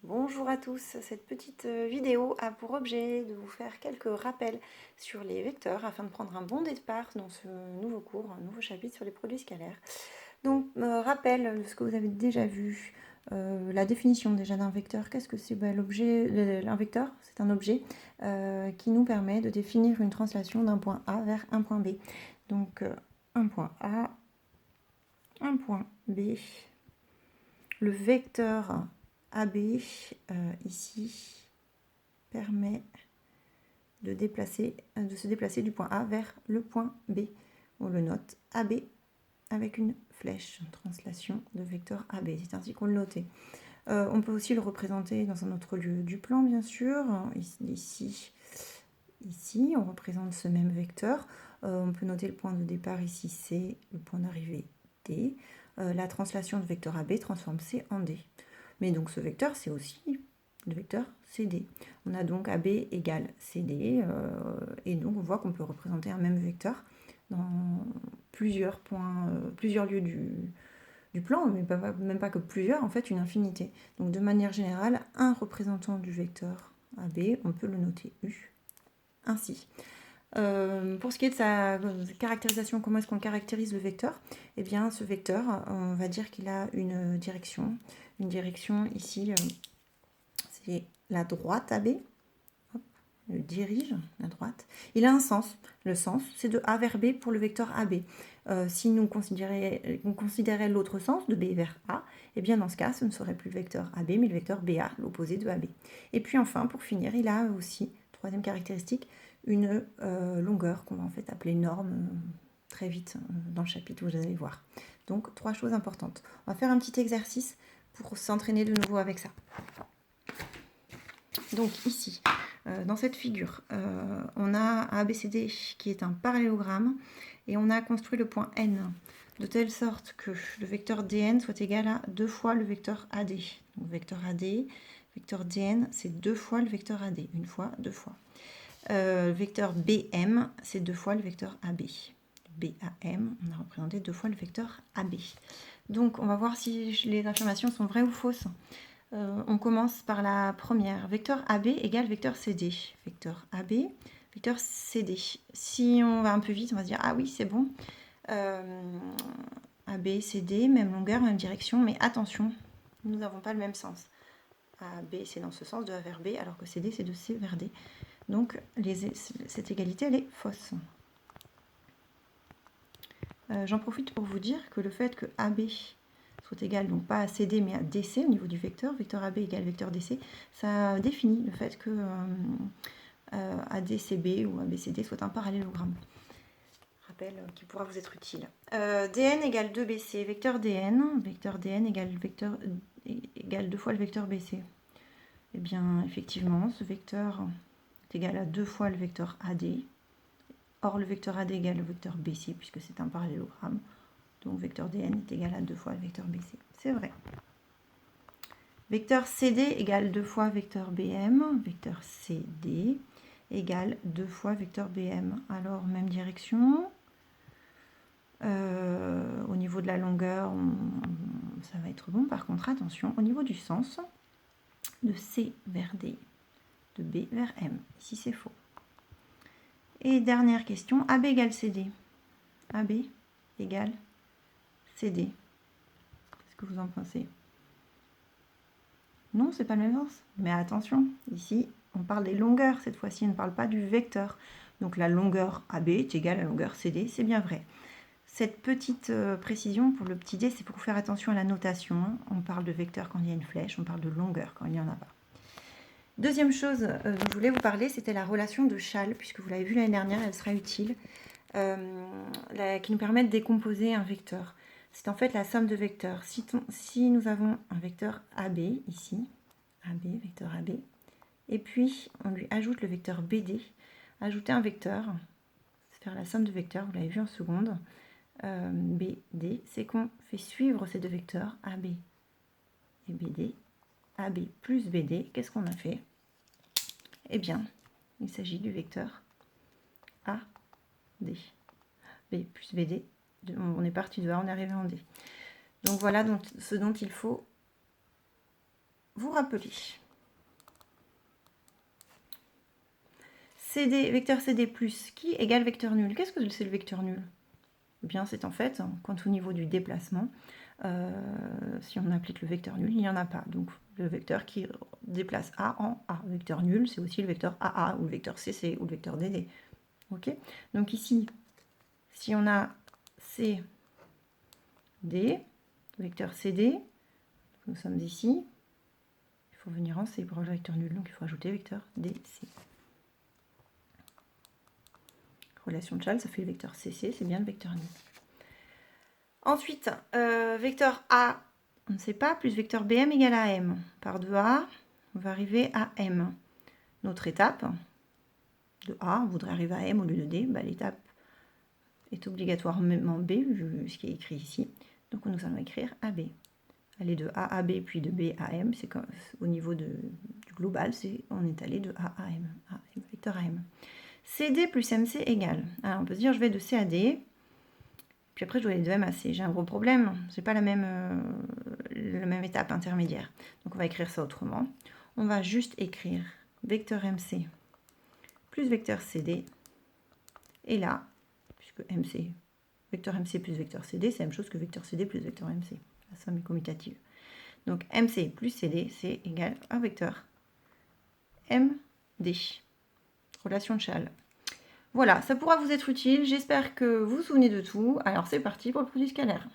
Bonjour à tous, cette petite vidéo a pour objet de vous faire quelques rappels sur les vecteurs afin de prendre un bon départ dans ce nouveau cours, un nouveau chapitre sur les produits scalaires. Donc, rappel de ce que vous avez déjà vu, la définition déjà d'un vecteur. Qu'est-ce que c'est? L'objet, un vecteur, c'est un objet qui nous permet de définir une translation d'un point A vers un point B. Donc, un point A, un point B. Le vecteur AB, ici, permet de se déplacer du point A vers le point B. On le note AB avec une flèche, une translation de vecteur AB. C'est ainsi qu'on le notait. On peut aussi le représenter dans un autre lieu du plan, bien sûr. Ici, on représente ce même vecteur. On peut noter le point de départ ici, C, le point d'arrivée, D. La translation de vecteur AB transforme C en D. Mais donc ce vecteur, c'est aussi le vecteur CD. On a donc AB égale CD, et donc on voit qu'on peut représenter un même vecteur dans plusieurs points, plusieurs lieux du plan, mais même pas que plusieurs, en fait une infinité. Donc de manière générale, un représentant du vecteur AB, on peut le noter U ainsi. Pour ce qui est de sa caractérisation, comment est-ce qu'on caractérise le vecteur? Eh bien, ce vecteur, on va dire qu'il a une direction. Une direction ici, c'est la droite AB. Hop, le dirige, la droite. Il a un sens. Le sens, c'est de A vers B pour le vecteur AB. Si on considérait l'autre sens, de B vers A, eh bien dans ce cas, ce ne serait plus le vecteur AB, mais le vecteur BA, l'opposé de AB. Et puis enfin, pour finir, il a aussi, troisième caractéristique, une longueur qu'on va en fait appeler norme très vite dans le chapitre, vous allez voir. Donc, trois choses importantes. On va faire un petit exercice pour s'entraîner de nouveau avec ça. Donc ici, dans cette figure, on a ABCD qui est un parallélogramme et on a construit le point N de telle sorte que le vecteur DN soit égal à 2 fois le vecteur AD. Donc vecteur AD, vecteur DN, c'est 2 fois le vecteur AD, une fois, deux fois. Vecteur BM, c'est 2 fois le vecteur AB. BAM, on a représenté 2 fois le vecteur AB. Donc on va voir si les affirmations sont vraies ou fausses. On commence par la première. Vecteur AB égale vecteur CD. Vecteur AB, vecteur CD. Si on va un peu vite, on va se dire, ah oui, c'est bon. AB, CD, même longueur, même direction, mais attention, nous n'avons pas le même sens. AB, c'est dans ce sens, de A vers B, alors que CD, c'est de C vers D. Donc, cette égalité, elle est fausse. J'en profite pour vous dire que le fait que AB soit égal, donc pas à CD, mais à DC au niveau du vecteur, vecteur AB égale vecteur DC, ça définit le fait que ADCB ou ABCD soit un parallélogramme. Rappel qui pourra vous être utile. DN égale 2BC, vecteur DN égale 2 fois le vecteur BC. Eh bien, effectivement, ce vecteur est égal à 2 fois le vecteur AD. Or, le vecteur AD égale le vecteur BC, puisque c'est un parallélogramme. Donc, vecteur DN est égal à 2 fois le vecteur BC. C'est vrai. Vecteur CD égale 2 fois vecteur BM. Vecteur CD égale 2 fois vecteur BM. Alors, même direction. Au niveau de la longueur, ça va être bon. Par contre, attention, au niveau du sens, de C vers D, de B vers M. Ici, c'est faux. Et dernière question, AB égale CD. AB égale CD. Qu'est-ce que vous en pensez? Non, c'est pas le même sens. Mais attention, ici, on parle des longueurs cette fois-ci, on ne parle pas du vecteur. Donc la longueur AB est égale à la longueur CD, c'est bien vrai. Cette petite précision pour le petit d, c'est pour faire attention à la notation. Hein. On parle de vecteur quand il y a une flèche, on parle de longueur quand il n'y en a pas. Deuxième chose dont je voulais vous parler, c'était la relation de Schall, puisque vous l'avez vu l'année dernière, elle sera utile, qui nous permet de décomposer un vecteur. C'est en fait la somme de vecteurs. Si nous avons un vecteur AB ici, AB, vecteur AB, et puis on lui ajoute le vecteur BD, ajouter un vecteur, c'est faire la somme de vecteurs, vous l'avez vu en seconde, BD, c'est qu'on fait suivre ces deux vecteurs AB et BD, AB plus BD, qu'est-ce qu'on a fait? Eh bien, il s'agit du vecteur AD. B plus BD, on est parti de A, on est arrivé en D. Donc voilà donc, ce dont il faut vous rappeler. CD, vecteur CD plus qui égale vecteur nul. Qu'est-ce que c'est le vecteur nul? Eh bien, c'est en fait, quand au niveau du déplacement, si on applique le vecteur nul, il n'y en a pas. Donc, le vecteur qui déplace A en A. Le vecteur nul, c'est aussi le vecteur AA, ou le vecteur CC, ou le vecteur DD. Ok? Donc ici, si on a CD, vecteur CD, nous sommes ici, il faut venir en C pour le vecteur nul, donc il faut ajouter vecteur DC. Relation de Chasles, ça fait le vecteur CC, c'est bien le vecteur nul. Ensuite, vecteur A, on ne sait pas, plus vecteur BM égale à M. Par de A, on va arriver à M. Notre étape, de A, on voudrait arriver à M au lieu de D, bah, l'étape est obligatoirement B, vu ce qui est écrit ici. Donc nous allons écrire AB. Aller de A à B, puis de B à M, c'est au niveau du global, on est allé de A à M, vecteur AM. CD plus MC égale. Alors on peut se dire, je vais de C à D, puis après je dois aller de M à C. J'ai un gros problème, c'est pas la même étape intermédiaire. Donc on va écrire ça autrement. On va juste écrire vecteur MC plus vecteur CD. Et là, puisque MC, vecteur MC plus vecteur CD, c'est la même chose que vecteur CD plus vecteur MC. La somme est commutative. Donc MC plus CD, c'est égal à vecteur MD. Relation de Chasles. Voilà, ça pourra vous être utile. J'espère que vous vous souvenez de tout. Alors c'est parti pour le produit scalaire.